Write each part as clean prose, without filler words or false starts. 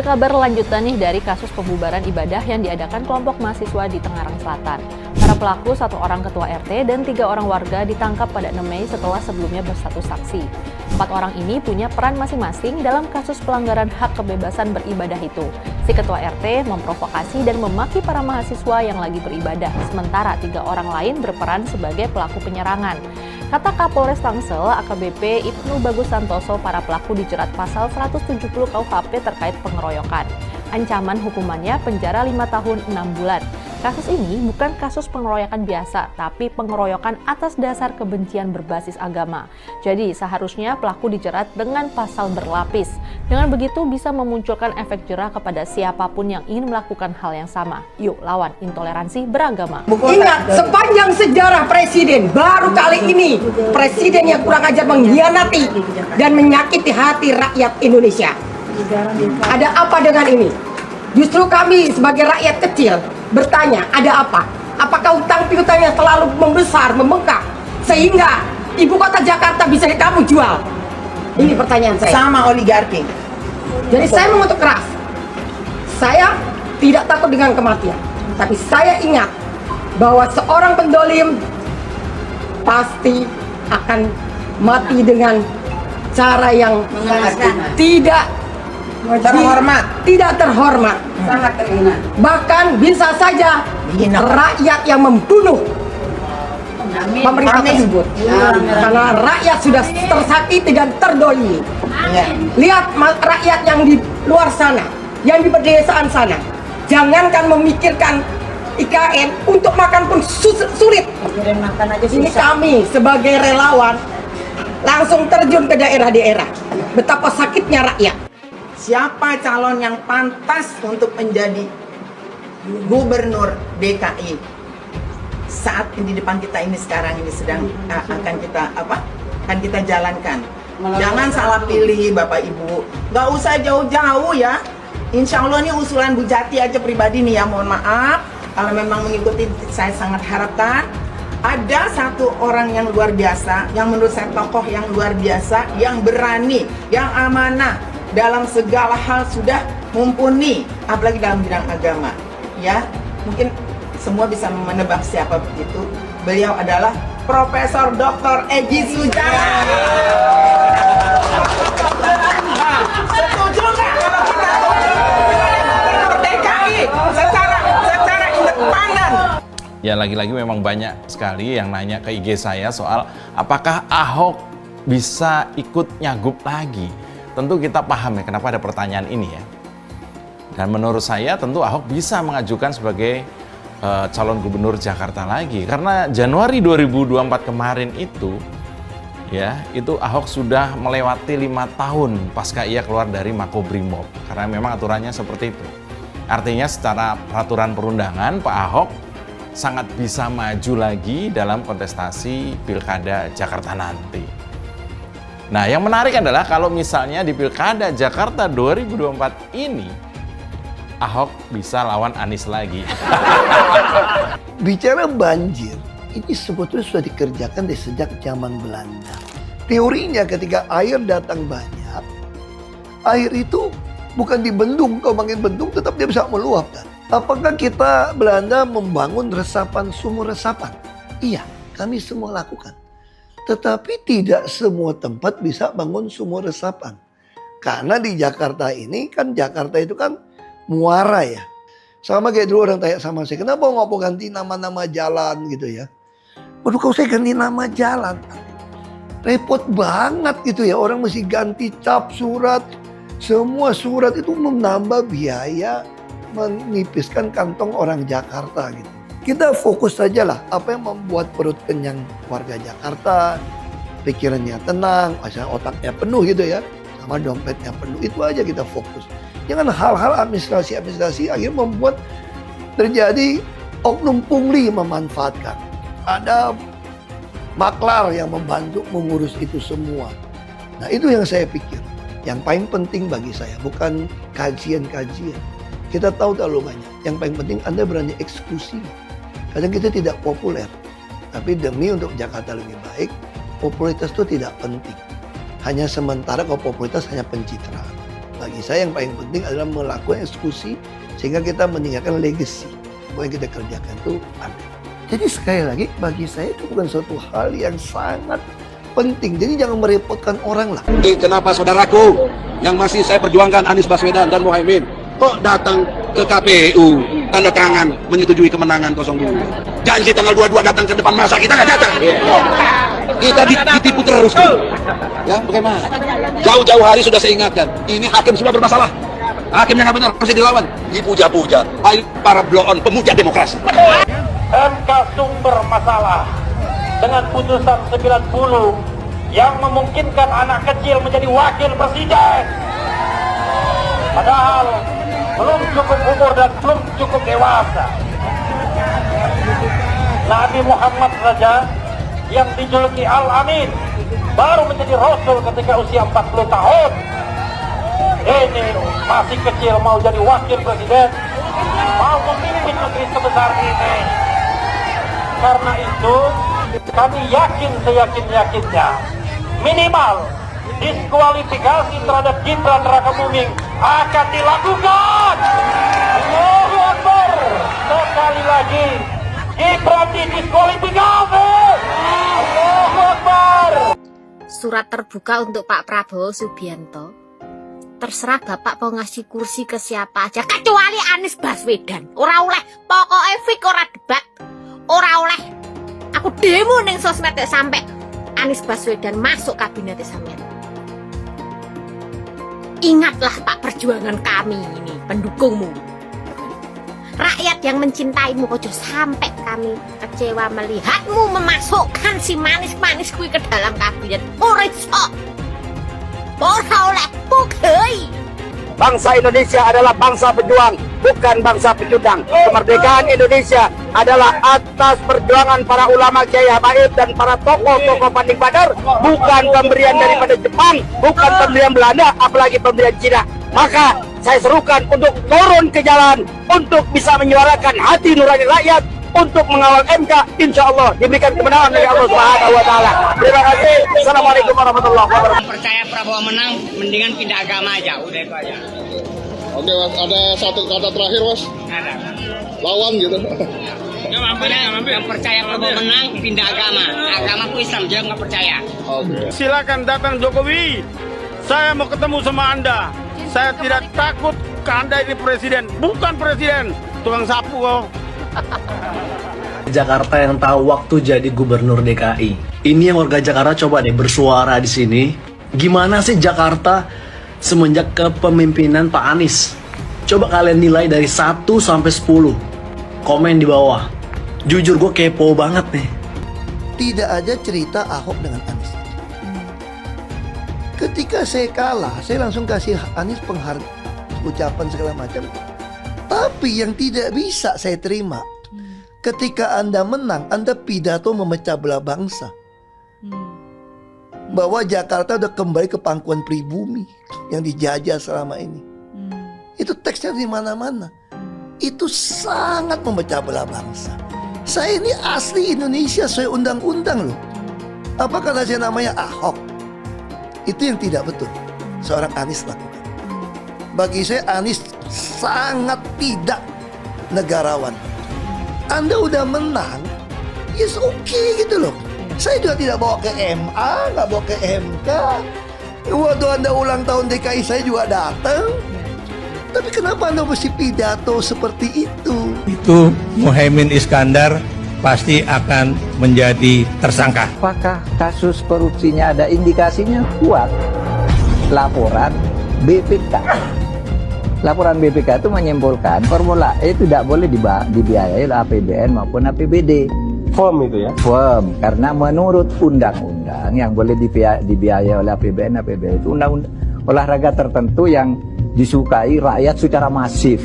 kabar lanjutan nih dari kasus pembubaran ibadah yang diadakan kelompok mahasiswa di Tangerang Selatan. Para pelaku, 1 orang ketua RT dan 3 orang warga ditangkap pada 6 Mei setelah sebelumnya berstatus saksi. 4 orang ini punya peran masing-masing dalam kasus pelanggaran hak kebebasan beribadah itu. Si ketua RT memprovokasi dan memaki para mahasiswa yang lagi beribadah, sementara 3 orang lain berperan sebagai pelaku penyerangan. Kata Kapolres Tangsel, AKBP Ibnu Bagus Santoso, para pelaku dijerat pasal 170 KUHP terkait pengeroyokan. Ancaman hukumannya penjara 5 tahun 6 bulan. Kasus ini bukan kasus pengeroyokan biasa, tapi pengeroyokan atas dasar kebencian berbasis agama. Jadi seharusnya pelaku dijerat dengan pasal berlapis. Dengan begitu bisa memunculkan efek jerah kepada siapapun yang ingin melakukan hal yang sama. Yuk lawan intoleransi beragama. Ingat, sepanjang sejarah presiden, baru kali ini presiden yang kurang ajar mengkhianati dan menyakiti hati rakyat Indonesia. Ada apa dengan ini? Justru kami sebagai rakyat kecil bertanya, ada apa? Apakah utang piutangnya selalu membesar, membengkak, sehingga ibu kota Jakarta bisa kamu jual? Ini pertanyaan saya. Sama oligarki. Jadi saya mengutuk keras. Saya tidak takut dengan kematian, tapi saya ingat bahwa seorang pendolim pasti akan mati dengan cara yang tidak Terhormat. Tidak terhormat. Sangat terhina. Bahkan bisa saja rakyat yang membunuh pemerintah tersebut. Karena rakyat sudah tersakiti dan terdolimi. Lihat rakyat yang di luar sana, yang di pedesaan sana. Jangankan memikirkan IKN, untuk makan pun sulit. Ini kami sebagai relawan langsung terjun ke daerah-daerah. Betapa sakitnya rakyat. Siapa calon yang pantas untuk menjadi gubernur DKI saat di depan kita ini sekarang ini sedang akan kita jalankan. Jangan salah pilih Bapak Ibu, nggak usah jauh-jauh ya. Insya Allah ini usulan Bu Jati aja pribadi nih ya, mohon maaf kalau memang mengikuti. Saya sangat harapkan ada 1 orang yang luar biasa, yang menurut saya tokoh yang luar biasa, yang berani, yang amanah, dalam segala hal sudah mumpuni, apalagi dalam bidang agama. Ya, mungkin semua bisa menebak siapa begitu. Beliau adalah Profesor Dr. Egy Sujana. Setuju nggak kalau kita DKI secara independen? Ya, lagi-lagi memang banyak sekali yang nanya ke IG saya soal apakah Ahok bisa ikut nyagup lagi. Tentu kita paham ya kenapa ada pertanyaan ini ya. Dan menurut saya tentu Ahok bisa mengajukan sebagai calon gubernur Jakarta lagi. Karena Januari 2024 kemarin itu Ahok sudah melewati 5 tahun pasca ia keluar dari Makobrimob. Karena memang aturannya seperti itu. Artinya secara peraturan perundangan Pak Ahok sangat bisa maju lagi dalam kontestasi Pilkada Jakarta nanti. Nah, yang menarik adalah kalau misalnya di Pilkada Jakarta 2024 ini, Ahok bisa lawan Anies lagi. Bicara banjir, ini sebetulnya sudah dikerjakan dari sejak zaman Belanda. Teorinya ketika air datang banyak, air itu bukan dibendung. Kalau bangun bendung tetap dia bisa meluap kan. Apakah kita Belanda membangun sumur resapan? Iya, kami semua lakukan. Tetapi tidak semua tempat bisa bangun sumur resapan. Karena di Jakarta ini kan, Jakarta itu kan muara ya. Sama kayak dulu orang tanya sama saya, kenapa nggak mau ganti nama-nama jalan gitu ya. Waduh, kalau saya ganti nama jalan, repot banget gitu ya. Orang mesti ganti cap surat. Semua surat itu menambah biaya, menipiskan kantong orang Jakarta gitu. Kita fokus saja lah apa yang membuat perut kenyang warga Jakarta, pikirannya tenang, asal otaknya penuh gitu ya, sama dompetnya penuh. Itu aja kita fokus. Jangan hal-hal administrasi akhirnya membuat terjadi oknum pungli memanfaatkan. Ada maklar yang membantu mengurus itu semua. Nah, itu yang saya pikir. Yang paling penting bagi saya bukan kajian-kajian. Kita tahu terlalu banyak. Yang paling penting Anda berani eksekusi. Kadang kita tidak populer, tapi demi untuk Jakarta lebih baik, popularitas itu tidak penting. Hanya sementara kalau popularitas hanya pencitraan. Bagi saya yang paling penting adalah melakukan eksekusi sehingga kita meninggalkan legacy. Bahwa yang kita kerjakan itu ada. Jadi sekali lagi bagi saya itu bukan suatu hal yang sangat penting. Jadi jangan merepotkan orang lah. Kenapa saudaraku yang masih saya perjuangkan Anies Baswedan dan Muhaimin kok datang ke KPU tanda tangan menyetujui kemenangan 02. Janji tanggal 22 datang ke depan masa, kita nggak datang. Kita ditipu terus. Ya, bagaimana? Jauh-jauh hari sudah saya ingatkan, ini hakim semua bermasalah. Hakimnya nggak benar, harus dilawan. Dipuja-puja. Ayo para blow-on pemuja demokrasi. MK sumber masalah dengan putusan 90 yang memungkinkan anak kecil menjadi wakil presiden. Padahal belum cukup umur dan belum cukup dewasa. Nabi Muhammad saja yang dijuluki Al-Amin baru menjadi Rasul ketika usia 40 tahun. Ini masih kecil mau jadi wakil presiden, mau memimpin negeri sebesar ini. Karena itu kami yakin seyakin-yakinnya minimal diskualifikasi terhadap Gibran Rakabuming akan dilakukan. Allahu Akbar. Sekali lagi Gibran didiskualifikasi. Allahu Akbar. Surat terbuka untuk Pak Prabowo Subianto. Terserah Bapak mau ngasih kursi ke siapa aja kecuali Anies Baswedan. Ora oleh, pokoknya fik ora debat. Ora oleh. Aku demo ning sosmed sampai Anies Baswedan masuk kabinet sampean. Ingatlah Pak, perjuangan kami ini, pendukungmu. Rakyat yang mencintaimu, ojo sampai kami kecewa melihatmu memasukkan si manis-manis kui ke dalam kabinet. Ora iso. Ora oleh, pugei. Bangsa Indonesia adalah bangsa pejuang, bukan bangsa pecundang. Kemerdekaan Indonesia adalah atas perjuangan para ulama Kiai Habaib dan para tokoh-tokoh Panding Badar, bukan pemberian daripada Jepang, bukan pemberian Belanda, apalagi pemberian Cina. Maka saya serukan untuk turun ke jalan, untuk bisa menyuarakan hati nurani rakyat, untuk mengawal MK, insya Allah diberikan kemenangan dari Allah Subhanahu wa Ta'ala. Terima kasih. Assalamualaikum warahmatullahi wabarakatuh. Percaya Prabowo menang, mendingan pindah agama aja, udah itu aja. Oke Mas, ada satu kata terakhir Mas? Ada. Lawan gitu. Yang percaya Prabowo menang, pindah agama. Agamaku Islam, dia nggak percaya. Oke. Silakan datang Jokowi. Saya mau ketemu sama Anda. Saya tidak takut ke Anda ini presiden. Bukan presiden, tukang sapu kok. Jakarta yang tahu waktu jadi gubernur DKI. Ini yang warga Jakarta coba deh bersuara di sini. Gimana sih Jakarta semenjak kepemimpinan Pak Anies? Coba kalian nilai dari 1 sampai 10. Komen di bawah. Jujur gue kepo banget nih. Tidak ada cerita Ahok dengan Anies. Ketika saya kalah, saya langsung kasih Anies penghargaan, ucapan segala macam. Tapi yang tidak bisa saya terima, ketika Anda menang, Anda pidato memecah belah bangsa. Bahwa Jakarta udah kembali ke pangkuan pribumi yang dijajah selama ini. Itu teksnya di mana-mana. Itu sangat memecah belah bangsa. Saya ini asli Indonesia sesuai undang-undang loh. Apa kata saya namanya Ahok? Itu yang tidak betul seorang Anies lakukan. Bagi saya Anies sangat tidak negarawan. Anda udah menang, yes okay gitu loh. Saya juga tidak bawa ke MA, nggak bawa ke MK. Waktu Anda ulang tahun DKI saya juga datang. Tapi kenapa Anda mesti pidato seperti itu? Itu Muhaimin Iskandar pasti akan menjadi tersangka. Apakah kasus korupsinya ada indikasinya kuat? Laporan BPK. Laporan BPK itu menyimpulkan Formula E tidak boleh dibiayai oleh APBN maupun APBD. Firm itu ya? Firm, karena menurut undang-undang yang boleh dibiayai oleh APBN, APBD itu undang-undang olahraga tertentu yang disukai rakyat secara masif.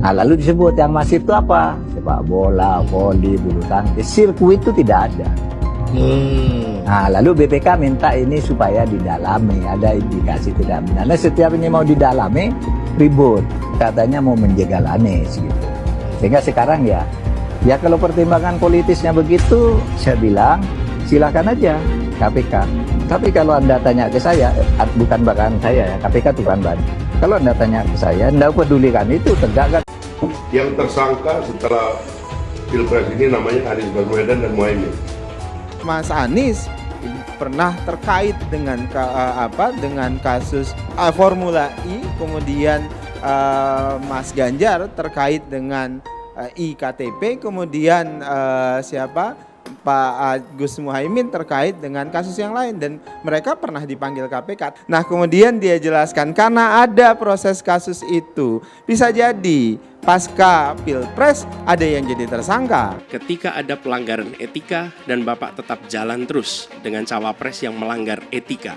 Nah, lalu disebut yang masif itu apa? Sepak bola, voli, bulu tangkis, sirkuit itu tidak ada. Nah, lalu BPK minta ini supaya didalami, ada indikasi tidak benar. Nah, setiap ini mau didalami, ribut, katanya mau menjegal Anies gitu. Sehingga sekarang ya kalau pertimbangan politisnya begitu, saya bilang silakan aja KPK. Tapi kalau Anda tanya ke saya, bukan bahkan saya ya, KPK itu bukan Kalau Anda tanya ke saya, Anda pedulikan itu tegak kan? Yang tersangka setelah Pilpres ini namanya Anies Baswedan dan Muhaimin. Mas Anies pernah terkait dengan dengan kasus Formula E, kemudian Mas Ganjar terkait dengan iktp, kemudian Pak Gus Muhaimin terkait dengan kasus yang lain, dan mereka pernah dipanggil KPK. Nah, kemudian dia jelaskan karena ada proses kasus itu, bisa jadi pasca Pilpres ada yang jadi tersangka. Ketika ada pelanggaran etika dan Bapak tetap jalan terus dengan cawapres yang melanggar etika,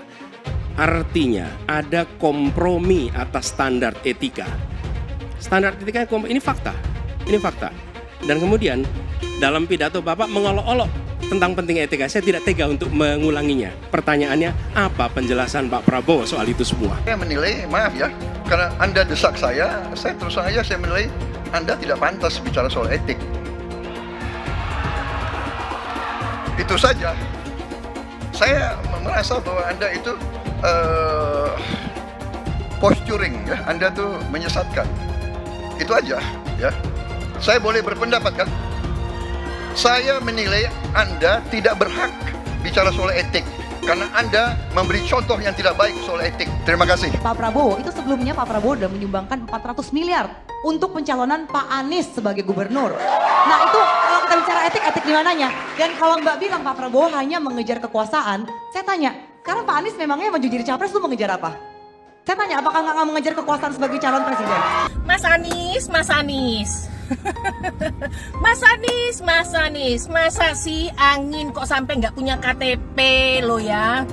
artinya ada kompromi atas standar etika. Standar etika ini fakta. Ini fakta. Dan kemudian dalam pidato Bapak mengolok-olok tentang pentingnya etika. Saya tidak tega untuk mengulanginya. Pertanyaannya, apa penjelasan Pak Prabowo soal itu semua? Saya menilai, maaf ya, karena Anda desak saya terus terang aja saya menilai Anda tidak pantas bicara soal etik. Itu saja. Saya merasa bahwa Anda itu posturing, ya. Anda tuh menyesatkan. Itu aja, ya. Saya boleh berpendapat kan? Saya menilai Anda tidak berhak bicara soal etik karena Anda memberi contoh yang tidak baik soal etik. Terima kasih. Pak Prabowo, itu sebelumnya Pak Prabowo sudah menyumbangkan 400 miliar untuk pencalonan Pak Anies sebagai gubernur. Nah itu kalau kita bicara etik di mananya? Dan kalau Mbak bilang Pak Prabowo hanya mengejar kekuasaan, saya tanya, sekarang Pak Anies memangnya maju jadi capres itu mengejar apa? Saya tanya, apakah nggak mengejar kekuasaan sebagai calon presiden? Mas Anies. Mas Anies, masa sih angin kok sampai nggak punya KTP lo ya?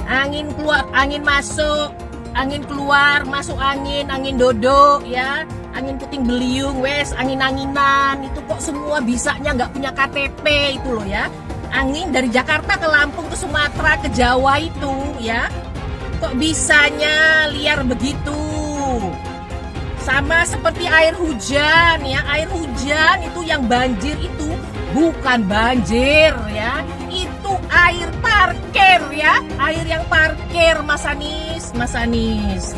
Angin keluar, angin masuk, angin keluar, masuk angin dodo ya, angin puting beliung, wes angin-anginan itu kok semua bisanya nggak punya KTP itu lo ya? Angin dari Jakarta ke Lampung ke Sumatera ke Jawa itu ya, kok bisanya liar begitu? Sama seperti air hujan ya, air hujan itu yang banjir itu bukan banjir ya, itu air parkir ya, air yang parkir Mas Anies.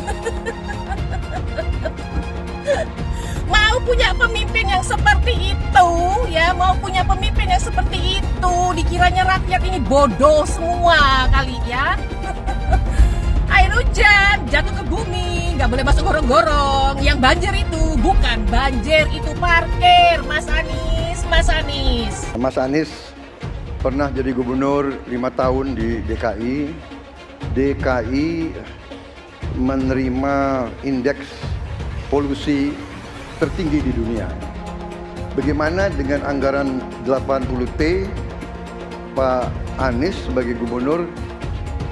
Mau punya pemimpin yang seperti itu ya, mau punya pemimpin yang seperti itu, dikiranya rakyat ini bodoh semua kali ya. Air hujan jatuh ke bumi, nggak boleh masuk gorong-gorong. Yang banjir itu bukan banjir, itu parkir, Mas Anies. Mas Anies pernah jadi gubernur 5 tahun di DKI. DKI menerima indeks polusi tertinggi di dunia. Bagaimana dengan anggaran 80T, Pak Anies sebagai gubernur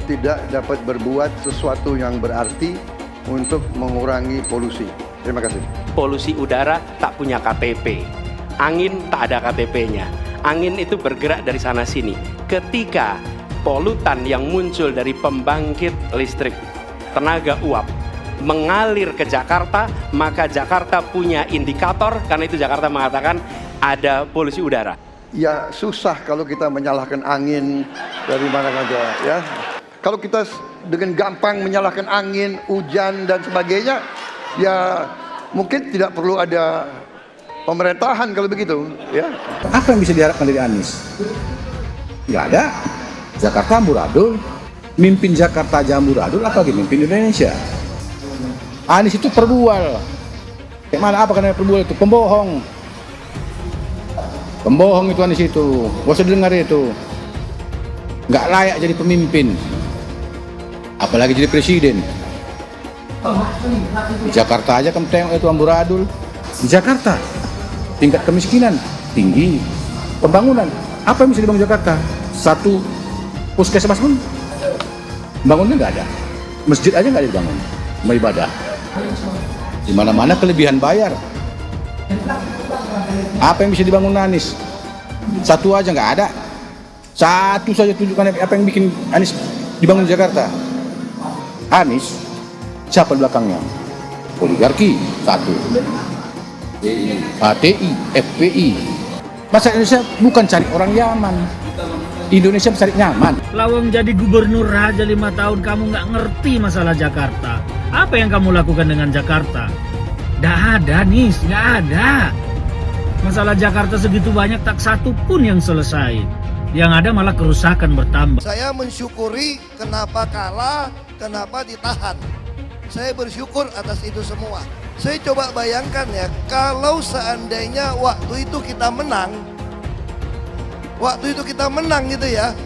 tidak dapat berbuat sesuatu yang berarti untuk mengurangi polusi. Terima kasih. Polusi udara tak punya KTP, angin tak ada KTP-nya. Angin itu bergerak dari sana sini. Ketika polutan yang muncul dari pembangkit listrik tenaga uap mengalir ke Jakarta, maka Jakarta punya indikator, karena itu Jakarta mengatakan ada polusi udara. Ya susah kalau kita menyalahkan angin dari mana saja ya. Kalau kita dengan gampang menyalahkan angin, hujan dan sebagainya, ya mungkin tidak perlu ada pemerintahan kalau begitu ya. Apa yang bisa diharapkan dari Anies? Nggak ada. Jakarta amburadul, mimpin Jakarta aja amburadul, apalagi mimpin Indonesia. Anies itu perbual. Kayak mana apa karena perbual itu? Pembohong. Pembohong itu Anies itu. Gak usah dengar itu. Nggak layak jadi pemimpin. Apalagi jadi presiden. Di Jakarta aja kamu tengok itu amburadul. Di Jakarta tingkat kemiskinan tinggi. Pembangunan apa yang bisa dibangun Jakarta? Satu puskesmas pun bangunnya nggak ada. Masjid aja nggak dibangun, mau ibadah. Di mana-mana kelebihan bayar. Apa yang bisa dibangun Anies? Satu aja nggak ada. Satu saja tunjukkan apa yang bikin Anies dibangun di Jakarta. Anies, siapa di belakangnya? Oligarki, satu. HTI, FPI. Masa Indonesia bukan cari orang Yaman. Indonesia cari nyaman. Lawang jadi gubernur aja 5 tahun kamu nggak ngerti masalah Jakarta. Apa yang kamu lakukan dengan Jakarta? Nggak ada, Nis, nggak ada. Masalah Jakarta segitu banyak, tak satu pun yang selesai. Yang ada malah kerusakan bertambah. Saya mensyukuri kenapa kalah, kenapa ditahan. Saya bersyukur atas itu semua. Saya coba bayangkan ya, kalau seandainya waktu itu kita menang gitu ya,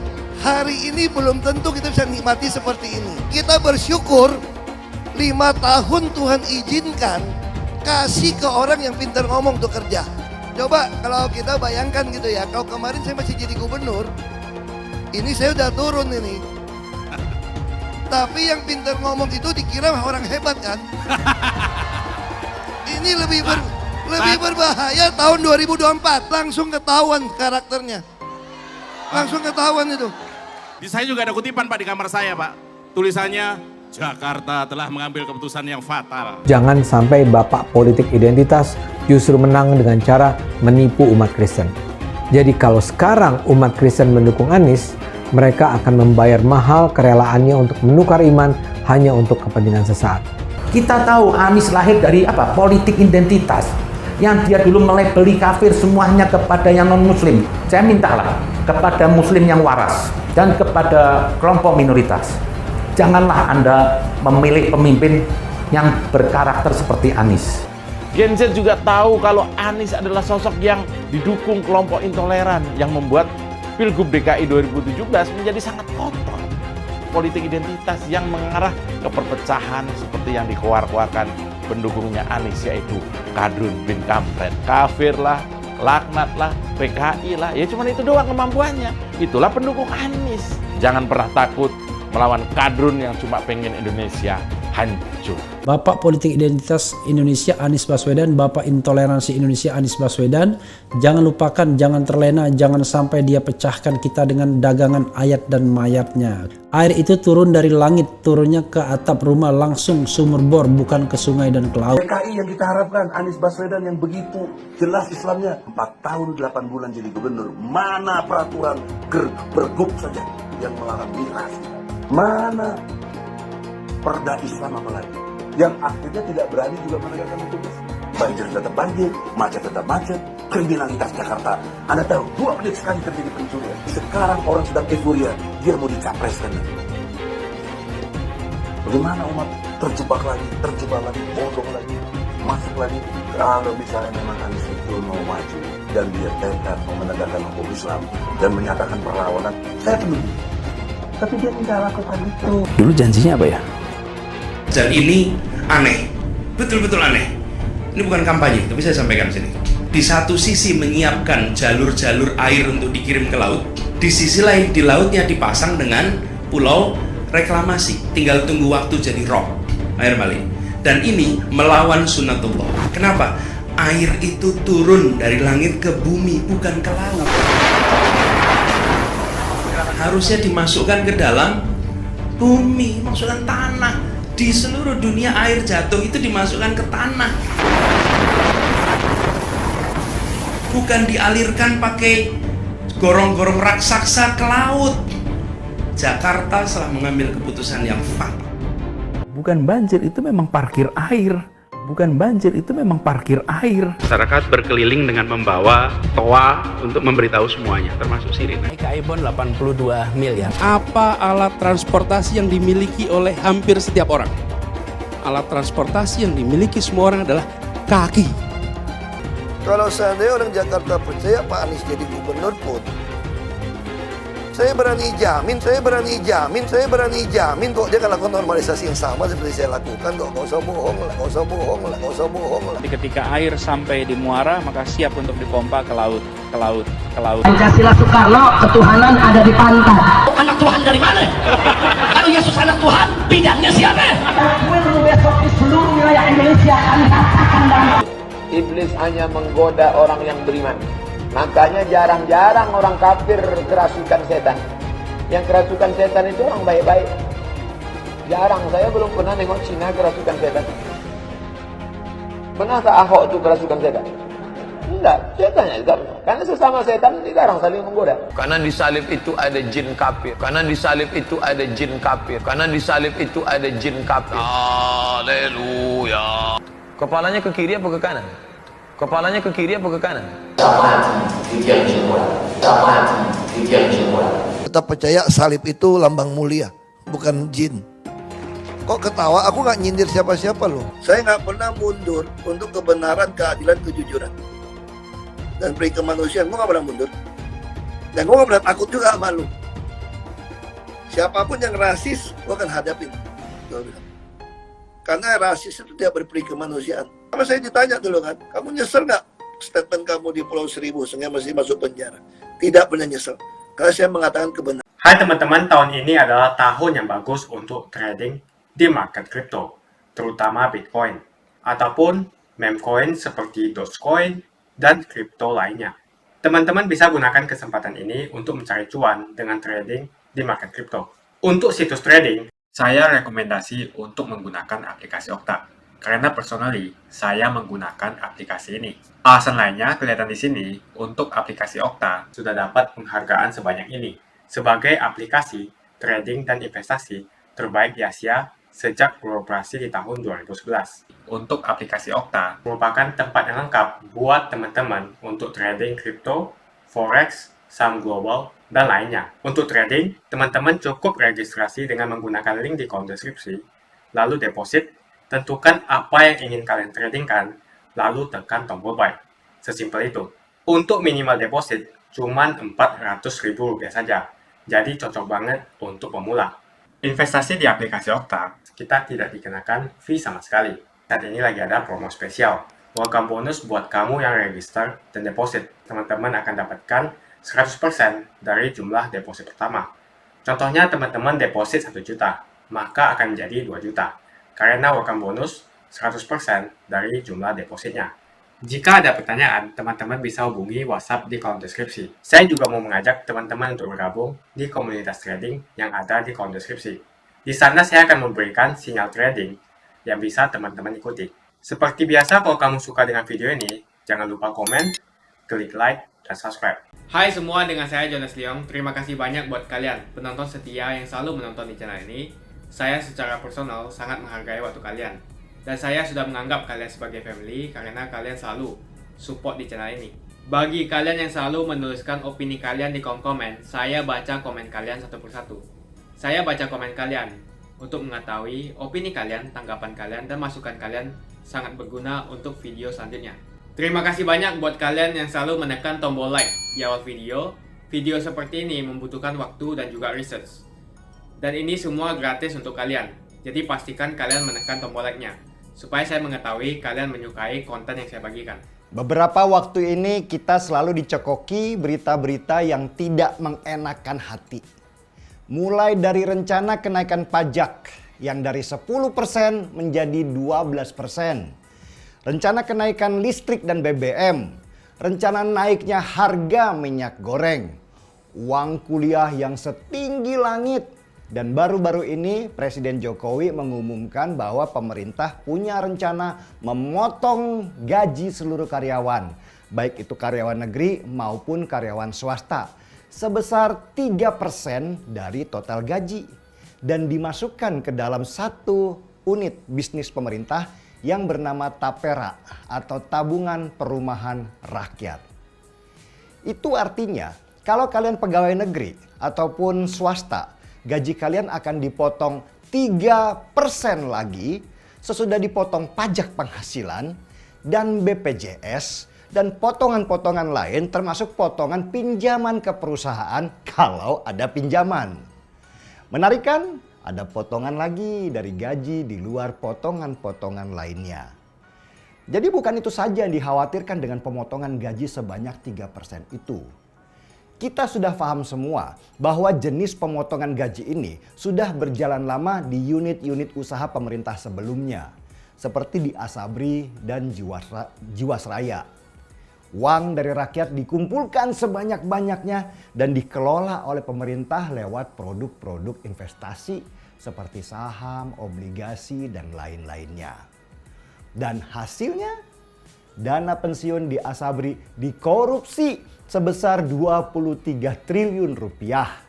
hari ini belum tentu kita bisa nikmati seperti ini. Kita bersyukur 5 tahun Tuhan izinkan kasih ke orang yang pintar ngomong untuk kerja. Coba kalau kita bayangkan gitu ya, kalau kemarin saya masih jadi gubernur, ini saya udah turun ini. Tapi yang pintar ngomong itu dikira orang hebat kan? Ini lebih berbahaya tahun 2024, langsung ketahuan karakternya. Langsung ketahuan itu. Di saya juga ada kutipan Pak di kamar saya Pak. Tulisannya, Jakarta telah mengambil keputusan yang fatal. Jangan sampai bapak politik identitas justru menang dengan cara menipu umat Kristen. Jadi kalau sekarang umat Kristen mendukung Anies, mereka akan membayar mahal kerelaannya untuk menukar iman hanya untuk kepentingan sesaat. Kita tahu Anies lahir dari politik identitas. Yang dia dulu melabeli kafir semuanya kepada yang non-muslim. Saya mintalah kepada muslim yang waras dan kepada kelompok minoritas. Janganlah Anda memilih pemimpin yang berkarakter seperti Anies. Gen Z juga tahu kalau Anies adalah sosok yang didukung kelompok intoleran yang membuat Pilgub DKI 2017 menjadi sangat kotor. Politik identitas yang mengarah ke perpecahan seperti yang dikeluarkan pendukungnya Anies, yaitu Kadrun bin Kampret. Kafir lah, laknat lah, PKI lah, ya cuman itu doang kemampuannya. Itulah pendukung Anies. Jangan pernah takut melawan kadrun yang cuma pengen Indonesia hancur. Bapak politik identitas Indonesia Anies Baswedan, Bapak intoleransi Indonesia Anies Baswedan. Jangan lupakan, jangan terlena, jangan sampai dia pecahkan kita dengan dagangan ayat dan mayatnya. Air itu turun dari langit, turunnya ke atap rumah langsung sumur bor, bukan ke sungai dan ke laut. DKI yang kita harapkan, Anies Baswedan yang begitu jelas Islamnya, 4 tahun 8 bulan jadi gubernur. Mana peraturan pergub saja yang melarang migrasi? Mana perda Islam apalagi yang akhirnya tidak berani juga menegakkan hukum. Banjir tetap banjir, macet tetap macet, kriminalitas Jakarta. Anda tahu 2 menit sekali terjadi pencurian. Sekarang orang sedang euforia, dia mau dicapreskan. Bagaimana umat terjebak lagi, bodoh lagi, masuk lagi. Kalau misalnya memang Anies itu mau maju dan dia tekad mau menegakkan hukum Islam dan menyatakan perlawanan, saya peduli. Tapi dia tidak lakukan itu. Dulu janjinya apa ya? Dan ini aneh, betul-betul aneh. Ini bukan kampanye, tapi saya sampaikan sini. Di satu sisi menyiapkan jalur-jalur air untuk dikirim ke laut, di sisi lain di lautnya dipasang dengan pulau reklamasi. Tinggal tunggu waktu jadi rob, air balik. Dan ini melawan sunatullah. Kenapa? Air itu turun dari langit ke bumi, bukan ke laut. Harusnya dimasukkan ke dalam bumi, masukkan tanah. Di seluruh dunia air jatuh itu dimasukkan ke tanah, bukan dialirkan pakai gorong-gorong raksasa ke laut. Jakarta telah mengambil keputusan yang fatal. Bukan banjir, itu memang parkir air. Bukan banjir, itu memang parkir air. Masyarakat berkeliling dengan membawa toa untuk memberitahu semuanya, termasuk sirine. DKI Bond 82 miliar. Apa alat transportasi yang dimiliki oleh hampir setiap orang? Alat transportasi yang dimiliki semua orang adalah kaki. Kalau seandainya orang Jakarta percaya Pak Anies jadi gubernur pun, saya berani jamin kok dia akan lakukan normalisasi yang sama seperti saya lakukan kok. Gak usah bohong lah. Ketika air sampai di muara, maka siap untuk dipompa ke laut. Pancasila Soekarno, ketuhanan ada di pantai. Anak Tuhan dari mana? Kalau Yesus anak Tuhan, bidangnya siapa? Besok di seluruh wilayah Indonesia kami katakan dan Iblis hanya menggoda orang yang beriman. Makanya jarang-jarang orang kafir kerasukan setan. Yang kerasukan setan itu orang baik-baik. Jarang, saya belum pernah nengok Cina kerasukan setan. Pernahkah Ahok itu kerasukan setan? Tidak, setannya juga. Karena sesama setan dilarang saling menggoda. Karena di salib itu ada jin kafir. Karena di salib itu ada jin kafir. Karena di salib itu ada jin kafir. Haleluya. Kepalanya ke kiri apa ke kanan? Kepalanya ke kiri apa ke kanan? Tetap percaya salib itu lambang mulia, bukan jin. Kok ketawa? Aku nggak nyindir siapa-siapa loh. Saya nggak pernah mundur untuk kebenaran, keadilan, kejujuran. Dan peri kemanusiaan, gue nggak pernah mundur. Dan gue nggak pernah takut juga sama lu. Siapapun yang rasis, gue akan hadapin. Gue bilang. Karena rasis itu tidak berperi kemanusiaan. Sama saya ditanya dulu kan, kamu nyesel nggak statement kamu di Pulau Seribu sehingga masih masuk penjara? Tidak pernah nyesel. Karena saya mengatakan kebenaran. Hai teman-teman, tahun ini adalah tahun yang bagus untuk trading di market kripto, terutama Bitcoin, ataupun meme coin seperti Dogecoin dan kripto lainnya. Teman-teman bisa gunakan kesempatan ini untuk mencari cuan dengan trading di market kripto. Untuk situs trading, saya rekomendasi untuk menggunakan aplikasi Okta, karena personally, saya menggunakan aplikasi ini. Alasan lainnya kelihatan di sini, untuk aplikasi Okta sudah dapat penghargaan sebanyak ini, sebagai aplikasi trading dan investasi terbaik di Asia sejak beroperasi di tahun 2011. Untuk aplikasi Okta merupakan tempat yang lengkap buat teman-teman untuk trading kripto, forex, saham global, dan lainnya. Untuk trading, teman-teman cukup registrasi dengan menggunakan link di kolom deskripsi, lalu deposit, tentukan apa yang ingin kalian tradingkan, lalu tekan tombol buy. Sesimpel itu. Untuk minimal deposit, cuman Rp400.000 saja, jadi cocok banget untuk pemula. Investasi di aplikasi Okta, kita tidak dikenakan fee sama sekali. Saat ini lagi ada promo spesial. Welcome bonus buat kamu yang register dan deposit. Teman-teman akan dapatkan 100% dari jumlah deposit pertama. Contohnya teman-teman deposit 1 juta, maka akan menjadi 2 juta. Karena welcome bonus 100% dari jumlah depositnya. Jika ada pertanyaan, teman-teman bisa hubungi WhatsApp di kolom deskripsi. Saya juga mau mengajak teman-teman untuk bergabung di komunitas trading yang ada di kolom deskripsi. Di sana saya akan memberikan sinyal trading yang bisa teman-teman ikuti. Seperti biasa, kalau kamu suka dengan video ini, jangan lupa komen, klik like, dan subscribe. Hai semua, dengan saya Jonas Leong. Terima kasih banyak buat kalian, penonton setia yang selalu menonton di channel ini. Saya secara personal sangat menghargai waktu kalian. Dan saya sudah menganggap kalian sebagai family karena kalian selalu support di channel ini. Bagi kalian yang selalu menuliskan opini kalian di kolom komen, saya baca komen kalian satu persatu. Saya baca komen kalian untuk mengetahui opini kalian, tanggapan kalian, dan masukan kalian sangat berguna untuk video selanjutnya. Terima kasih banyak buat kalian yang selalu menekan tombol like di awal video. Video seperti ini membutuhkan waktu dan juga research. Dan ini semua gratis untuk kalian. Jadi pastikan kalian menekan tombol like-nya, supaya saya mengetahui kalian menyukai konten yang saya bagikan. Beberapa waktu ini kita selalu dicekoki berita-berita yang tidak mengenakan hati. Mulai dari rencana kenaikan pajak yang dari 10% menjadi 12%. Rencana kenaikan listrik dan BBM. Rencana naiknya harga minyak goreng. Uang kuliah yang setinggi langit. Dan baru-baru ini Presiden Jokowi mengumumkan bahwa pemerintah punya rencana memotong gaji seluruh karyawan, baik itu karyawan negeri maupun karyawan swasta, sebesar 3% dari total gaji dan dimasukkan ke dalam satu unit bisnis pemerintah yang bernama Tapera atau Tabungan Perumahan Rakyat. Itu artinya kalau kalian pegawai negeri ataupun swasta, gaji kalian akan dipotong 3% lagi sesudah dipotong pajak penghasilan dan BPJS dan potongan-potongan lain termasuk potongan pinjaman ke perusahaan kalau ada pinjaman. Menarik kan? Ada potongan lagi dari gaji di luar potongan-potongan lainnya. Jadi bukan itu saja yang dikhawatirkan dengan pemotongan gaji sebanyak 3% itu. Kita sudah paham semua bahwa jenis pemotongan gaji ini sudah berjalan lama di unit-unit usaha pemerintah sebelumnya. Seperti di Asabri dan Jiwasraya. Uang dari rakyat dikumpulkan sebanyak-banyaknya dan dikelola oleh pemerintah lewat produk-produk investasi seperti saham, obligasi, dan lain-lainnya. Dan hasilnya dana pensiun di Asabri dikorupsi sebesar 23 triliun rupiah.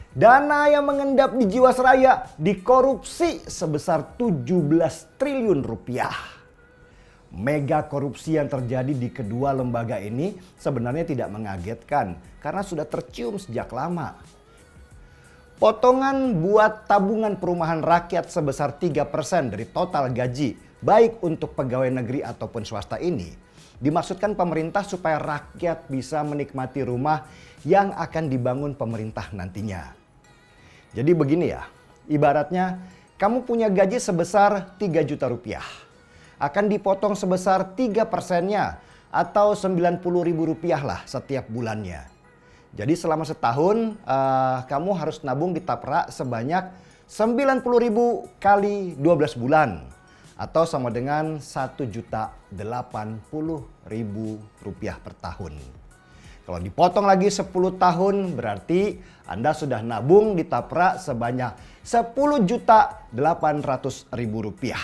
Dana yang mengendap di Jiwasraya dikorupsi sebesar 17 triliun rupiah. Mega korupsi yang terjadi di kedua lembaga ini sebenarnya tidak mengagetkan karena sudah tercium sejak lama. Potongan buat tabungan perumahan rakyat sebesar 3% dari total gaji, baik untuk pegawai negeri ataupun swasta ini, dimaksudkan pemerintah supaya rakyat bisa menikmati rumah yang akan dibangun pemerintah nantinya. Jadi begini ya, ibaratnya kamu punya gaji sebesar 3 juta rupiah. Akan dipotong sebesar 3%-nya atau 90.000 rupiah lah setiap bulannya. Jadi selama setahun kamu harus nabung di Tapera sebanyak 90.000 kali 12 bulan. Atau sama dengan 1.080.000 rupiah per tahun. Kalau dipotong lagi 10 tahun berarti Anda sudah nabung di Tapera sebanyak 10.800.000 rupiah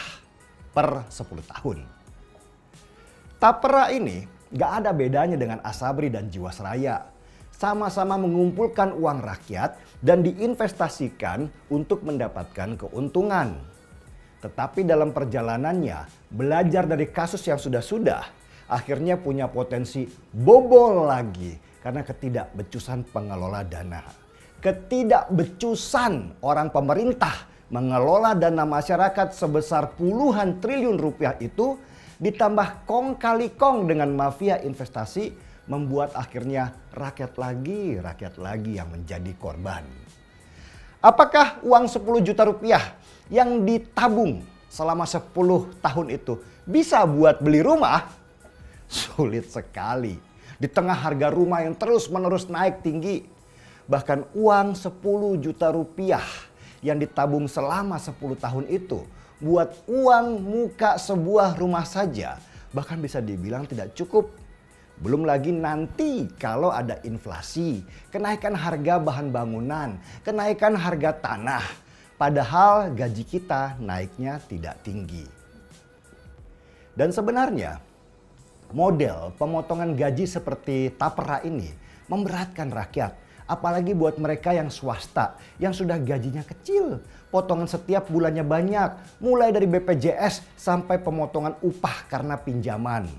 per 10 tahun. Tapera ini gak ada bedanya dengan Asabri dan Jiwasraya. Sama-sama mengumpulkan uang rakyat dan diinvestasikan untuk mendapatkan keuntungan. Tetapi dalam perjalanannya, belajar dari kasus yang sudah-sudah, akhirnya punya potensi bobol lagi karena ketidakbecusan pengelola dana. Ketidakbecusan orang pemerintah mengelola dana masyarakat sebesar puluhan triliun rupiah itu ditambah kong kali kong dengan mafia investasi membuat akhirnya rakyat lagi yang menjadi korban. Apakah uang 10 juta rupiah yang ditabung selama 10 tahun itu bisa buat beli rumah? Sulit sekali. Di tengah harga rumah yang terus-menerus naik tinggi. Bahkan uang 10 juta rupiah yang ditabung selama 10 tahun itu buat uang muka sebuah rumah saja bahkan bisa dibilang tidak cukup. Belum lagi nanti kalau ada inflasi, kenaikan harga bahan bangunan, kenaikan harga tanah. Padahal gaji kita naiknya tidak tinggi. Dan sebenarnya model pemotongan gaji seperti Tapera ini memberatkan rakyat. Apalagi buat mereka yang swasta, yang sudah gajinya kecil. Potongan setiap bulannya banyak, mulai dari BPJS sampai pemotongan upah karena pinjaman.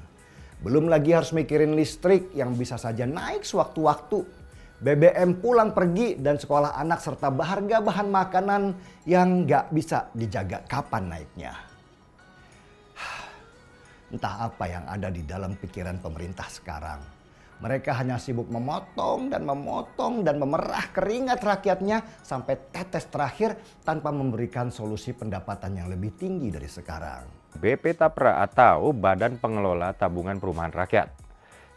Belum lagi harus mikirin listrik yang bisa saja naik sewaktu-waktu. BBM pulang pergi dan sekolah anak serta harga bahan makanan yang nggak bisa dijaga kapan naiknya. Entah apa yang ada di dalam pikiran pemerintah sekarang. Mereka hanya sibuk memotong dan memerah keringat rakyatnya sampai tetes terakhir tanpa memberikan solusi pendapatan yang lebih tinggi dari sekarang. BP Tapera atau Badan Pengelola Tabungan Perumahan Rakyat.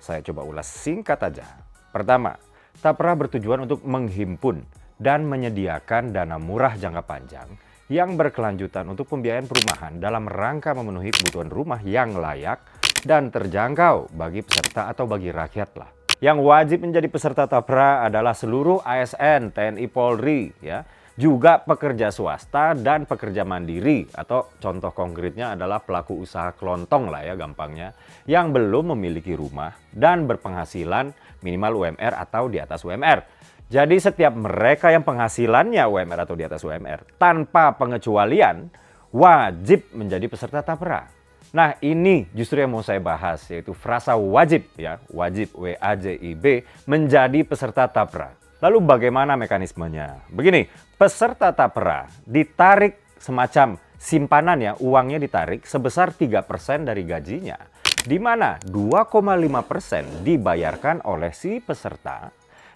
Saya coba ulas singkat aja. Pertama, Tapera bertujuan untuk menghimpun dan menyediakan dana murah jangka panjang yang berkelanjutan untuk pembiayaan perumahan dalam rangka memenuhi kebutuhan rumah yang layak dan terjangkau bagi peserta atau bagi rakyat lah. Yang wajib menjadi peserta Tapera adalah seluruh ASN, TNI, Polri, ya, juga pekerja swasta dan pekerja mandiri atau contoh konkretnya adalah pelaku usaha kelontong lah ya gampangnya yang belum memiliki rumah dan berpenghasilan minimal UMR atau di atas UMR. Jadi setiap mereka yang penghasilannya UMR atau di atas UMR tanpa pengecualian wajib menjadi peserta Tapera. Nah ini justru yang mau saya bahas yaitu frasa wajib ya, wajib WAJIB menjadi peserta Tapera. Lalu bagaimana mekanismenya? Begini, peserta Tapera ditarik semacam simpanan ya, uangnya ditarik sebesar 3% dari gajinya. Di mana 2,5% dibayarkan oleh si peserta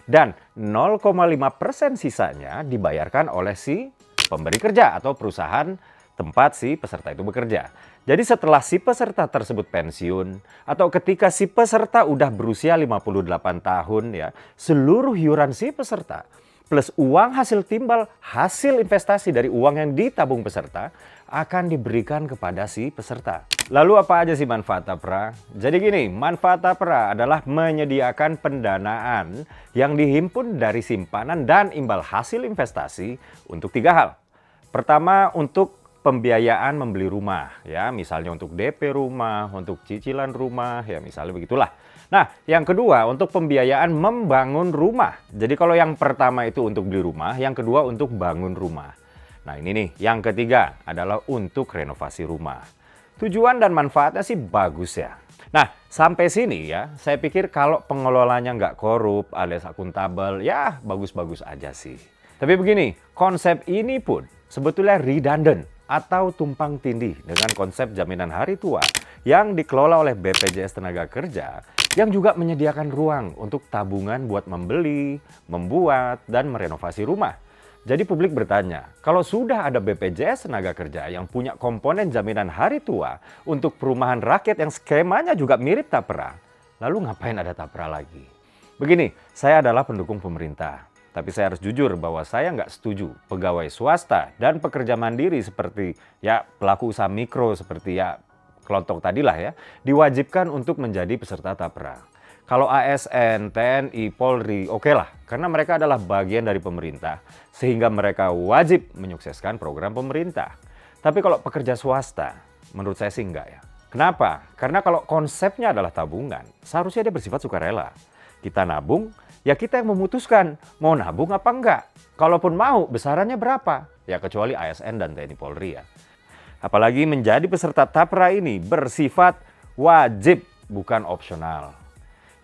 dan 0,5% sisanya dibayarkan oleh si pemberi kerja atau perusahaan tempat si peserta itu bekerja. Jadi setelah si peserta tersebut pensiun atau ketika si peserta udah berusia 58 tahun ya, seluruh iuran si peserta plus uang hasil timbal hasil investasi dari uang yang ditabung peserta akan diberikan kepada si peserta. Lalu apa aja sih manfaat Tapera? Jadi gini, manfaat Tapera adalah menyediakan pendanaan yang dihimpun dari simpanan dan imbal hasil investasi untuk 3 hal. Pertama, untuk pembiayaan membeli rumah, ya misalnya untuk DP rumah, untuk cicilan rumah, ya misalnya begitulah. Nah, yang kedua untuk pembiayaan membangun rumah. Jadi kalau yang pertama itu untuk beli rumah, yang kedua untuk bangun rumah. Nah ini nih, yang ketiga adalah untuk renovasi rumah. Tujuan dan manfaatnya sih bagus ya. Nah, sampai sini ya, saya pikir kalau pengelolanya nggak korup alias akuntabel, ya bagus-bagus aja sih. Tapi begini, konsep ini pun sebetulnya redundant atau tumpang tindih dengan konsep jaminan hari tua yang dikelola oleh BPJS Tenaga Kerja yang juga menyediakan ruang untuk tabungan buat membeli, membuat, dan merenovasi rumah. Jadi publik bertanya, kalau sudah ada BPJS Tenaga Kerja yang punya komponen jaminan hari tua untuk perumahan rakyat yang skemanya juga mirip Tapera, lalu ngapain ada Tapera lagi? Begini, saya adalah pendukung pemerintah, tapi saya harus jujur bahwa saya nggak setuju pegawai swasta dan pekerja mandiri seperti ya pelaku usaha mikro seperti ya kelontong tadilah ya, diwajibkan untuk menjadi peserta Tapera. Kalau ASN, TNI, Polri, oke lah, karena mereka adalah bagian dari pemerintah, sehingga mereka wajib menyukseskan program pemerintah. Tapi kalau pekerja swasta, menurut saya sih enggak ya. Kenapa? Karena kalau konsepnya adalah tabungan, seharusnya dia bersifat sukarela. Kita nabung, ya kita yang memutuskan mau nabung apa enggak. Kalaupun mau, besarannya berapa? Ya kecuali ASN dan TNI Polri ya. Apalagi menjadi peserta Tapera ini bersifat wajib, bukan opsional.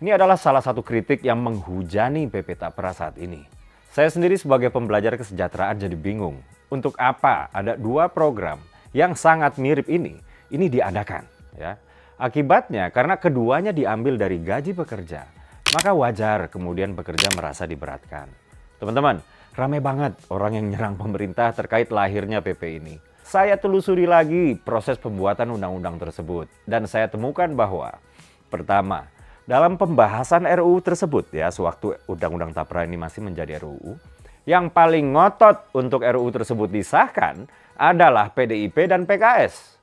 Ini adalah salah satu kritik yang menghujani PP Tapera saat ini. Saya sendiri sebagai pembelajar kesejahteraan jadi bingung. Untuk apa ada dua program yang sangat mirip ini diadakan? Ya. Akibatnya karena keduanya diambil dari gaji pekerja, maka wajar kemudian pekerja merasa diberatkan. Teman-teman, ramai banget orang yang nyerang pemerintah terkait lahirnya PP ini. Saya telusuri lagi proses pembuatan undang-undang tersebut dan saya temukan bahwa pertama, dalam pembahasan RUU tersebut ya, sewaktu Undang-Undang Tapera ini masih menjadi RUU, yang paling ngotot untuk RUU tersebut disahkan adalah PDIP dan PKS.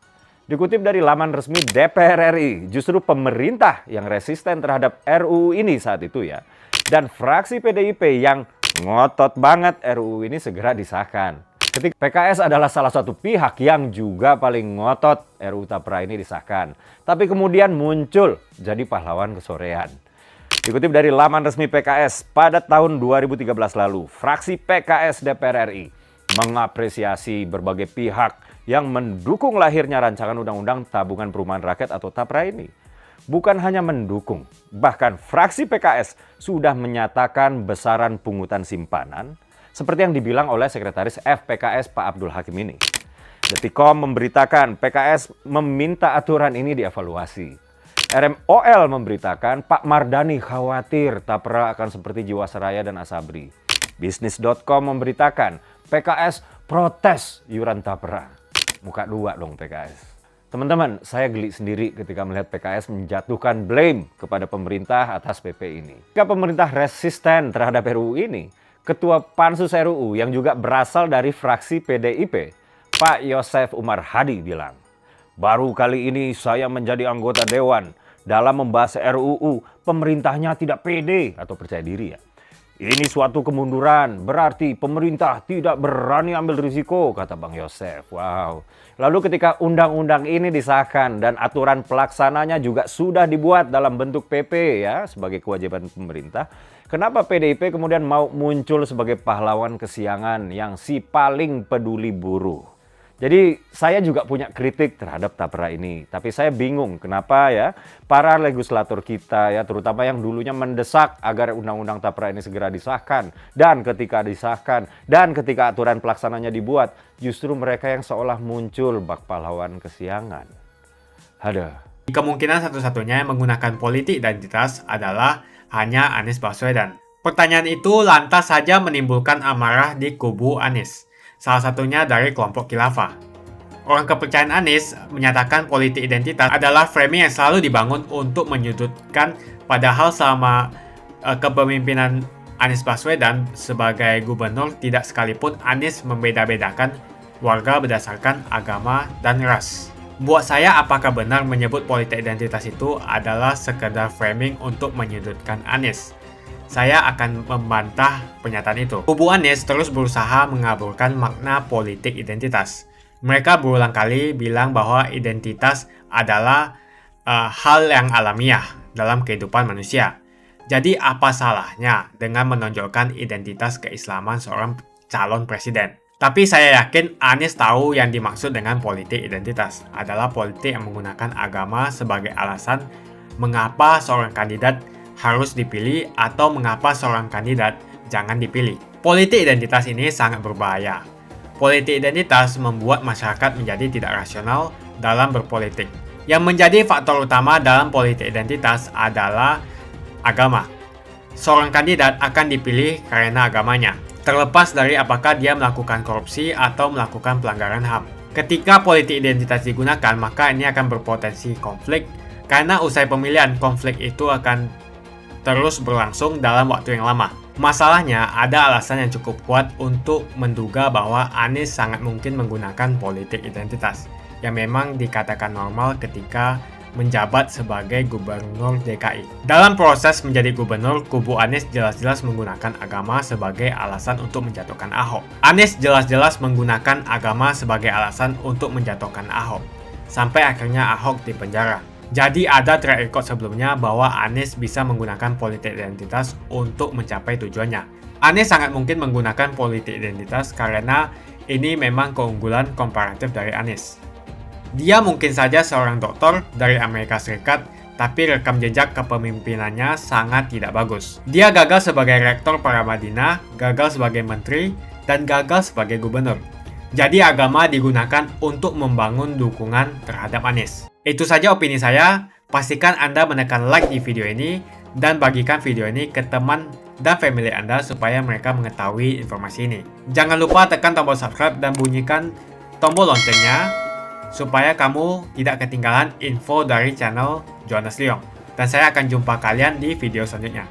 Dikutip dari laman resmi DPR RI, justru pemerintah yang resisten terhadap RUU ini saat itu ya, dan fraksi PDIP yang ngotot banget RUU ini segera disahkan. Ketika PKS adalah salah satu pihak yang juga paling ngotot RUU Tapera ini disahkan. Tapi kemudian muncul jadi pahlawan kesorean. Dikutip dari laman resmi PKS, pada tahun 2013 lalu, fraksi PKS DPR RI mengapresiasi berbagai pihak yang mendukung lahirnya rancangan Undang-Undang Tabungan Perumahan Rakyat atau Tapera ini. Bukan hanya mendukung, bahkan fraksi PKS sudah menyatakan besaran pungutan simpanan seperti yang dibilang oleh Sekretaris FPKS Pak Abdul Hakim ini. Detikcom memberitakan PKS meminta aturan ini dievaluasi. RMOL memberitakan Pak Mardani khawatir Tapera akan seperti Jiwasraya dan Asabri. Bisnis.com memberitakan PKS protes iuran Tapera. Muka dua dong PKS. Teman-teman, saya geli sendiri ketika melihat PKS menjatuhkan blame kepada pemerintah atas PP ini. Jika pemerintah resisten terhadap RUU ini, Ketua Pansus RUU yang juga berasal dari fraksi PDIP, Pak Yosef Umar Hadi bilang, baru kali ini saya menjadi anggota Dewan. Dalam membahas RUU, pemerintahnya tidak pede atau percaya diri ya. Ini suatu kemunduran, berarti pemerintah tidak berani ambil risiko, kata Bang Yosef. Wow. Lalu ketika undang-undang ini disahkan dan aturan pelaksananya juga sudah dibuat dalam bentuk PP ya, sebagai kewajiban pemerintah, kenapa PDIP kemudian mau muncul sebagai pahlawan kesiangan yang si paling peduli buruh? Jadi saya juga punya kritik terhadap Tapera ini. Tapi saya bingung kenapa ya para legislator kita ya, terutama yang dulunya mendesak agar undang-undang Tapera ini segera disahkan. Dan ketika disahkan dan ketika aturan pelaksananya dibuat, justru mereka yang seolah muncul bak pahlawan kesiangan. Ada. Kemungkinan satu-satunya yang menggunakan politik identitas adalah hanya Anies Baswedan. Pertanyaan itu lantas saja menimbulkan amarah di kubu Anies. Salah satunya dari kelompok khilafah. Orang kepercayaan Anies menyatakan politik identitas adalah framing yang selalu dibangun untuk menyudutkan, padahal selama kepemimpinan Anies Baswedan sebagai gubernur tidak sekalipun Anies membeda-bedakan warga berdasarkan agama dan ras. Buat saya, apakah benar menyebut politik identitas itu adalah sekedar framing untuk menyudutkan Anies? Saya akan membantah pernyataan itu. Kubu Anies terus berusaha mengaburkan makna politik identitas. Mereka berulang kali bilang bahwa identitas adalah hal yang alamiah dalam kehidupan manusia. Jadi apa salahnya dengan menonjolkan identitas keislaman seorang calon presiden? Tapi saya yakin Anies tahu yang dimaksud dengan politik identitas adalah politik yang menggunakan agama sebagai alasan mengapa seorang kandidat harus dipilih atau mengapa seorang kandidat jangan dipilih. Politik identitas ini sangat berbahaya. Politik identitas membuat masyarakat menjadi tidak rasional dalam berpolitik. Yang menjadi faktor utama dalam politik identitas adalah agama. Seorang kandidat akan dipilih karena agamanya, terlepas dari apakah dia melakukan korupsi atau melakukan pelanggaran HAM. Ketika politik identitas digunakan, maka ini akan berpotensi konflik, karena usai pemilihan, konflik itu akan terus berlangsung dalam waktu yang lama. Masalahnya, ada alasan yang cukup kuat untuk menduga bahwa Anies sangat mungkin menggunakan politik identitas, yang memang dikatakan normal ketika menjabat sebagai gubernur DKI. Dalam proses menjadi gubernur, kubu Anies jelas-jelas menggunakan agama sebagai alasan untuk menjatuhkan Ahok. Anies jelas-jelas menggunakan agama sebagai alasan untuk menjatuhkan Ahok, sampai akhirnya Ahok dipenjara. Jadi ada track record sebelumnya bahwa Anies bisa menggunakan politik identitas untuk mencapai tujuannya. Anies sangat mungkin menggunakan politik identitas karena ini memang keunggulan komparatif dari Anies. Dia mungkin saja seorang doktor dari Amerika Serikat, tapi rekam jejak kepemimpinannya sangat tidak bagus. Dia gagal sebagai rektor Paramadina, gagal sebagai menteri, dan gagal sebagai gubernur. Jadi agama digunakan untuk membangun dukungan terhadap Anies. Itu saja opini saya. Pastikan Anda menekan like di video ini dan bagikan video ini ke teman dan family Anda supaya mereka mengetahui informasi ini. Jangan lupa tekan tombol subscribe dan bunyikan tombol loncengnya supaya kamu tidak ketinggalan info dari channel Jonas Leong. Dan saya akan jumpa kalian di video selanjutnya.